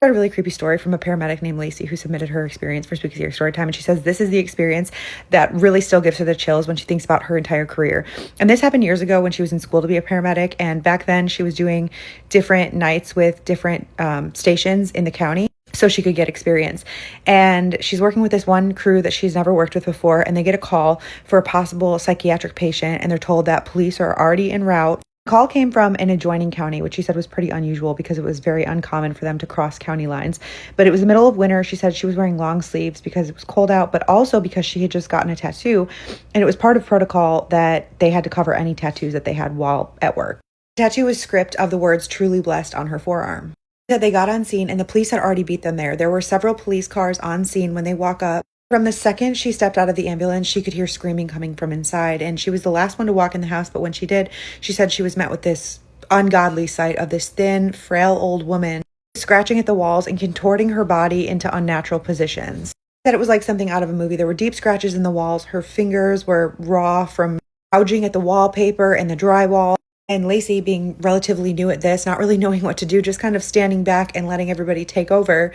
A really creepy story from a paramedic named Lacey who submitted her experience for Spooky Scary Storytime, and she says this is the experience that really still gives her the chills when she thinks about her entire career. And this happened years ago when she was in school to be a paramedic, and back then she was doing different nights with different stations in the county so she could get experience. And she's working with this one crew that she's never worked with before, and they get a call for a possible psychiatric patient, and they're told that police are already en route. Call came from an adjoining county, which she said was pretty unusual because it was very uncommon for them to cross county lines. But it was the middle of winter. She said she was wearing long sleeves because it was cold out, but also because she had just gotten a tattoo. And it was part of protocol that they had to cover any tattoos that they had while at work. The tattoo was script of the words "truly blessed" on her forearm. That they got on scene and the police had already beat them there. There were several police cars on scene when they walk up. From the second she stepped out of the ambulance, she could hear screaming coming from inside, and she was the last one to walk in the house, but when she did, she said she was met with this ungodly sight of this thin, frail old woman scratching at the walls and contorting her body into unnatural positions. She said it was like something out of a movie. There were deep scratches in the walls. Her fingers were raw from gouging at the wallpaper and the drywall. And Lacey, being relatively new at this, not really knowing what to do, just kind of standing back and letting everybody take over,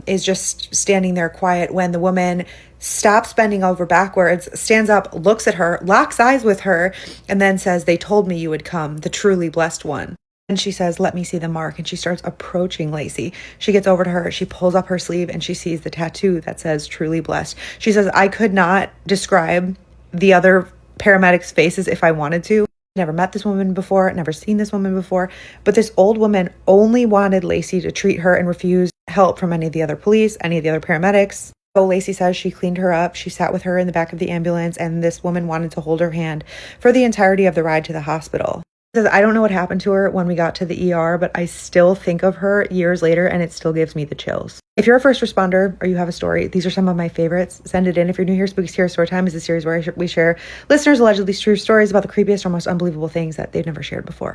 is just standing there quiet when the woman stops bending over backwards, stands up, looks at her, locks eyes with her, and then says, "They told me you would come, the truly blessed one." And she says, "Let me see the mark." And she starts approaching Lacey. She gets over to her, she pulls up her sleeve, and she sees the tattoo that says "truly blessed." She says, "I could not describe the other paramedics' faces if I wanted to. Never met this woman before, never seen this woman before, but this old woman only wanted Lacey to treat her and refused help from any of the other police, any of the other paramedics." So Lacey says she cleaned her up, she sat with her in the back of the ambulance, and this woman wanted to hold her hand for the entirety of the ride to the hospital. She says, "I don't know what happened to her when we got to the ER, but I still think of her years later, and it still gives me the chills." If you're a first responder or you have a story, these are some of my favorites. Send it in. If you're new here, Spooky Scary Storytime is a series where we share listeners' allegedly true stories about the creepiest or most unbelievable things that they've never shared before.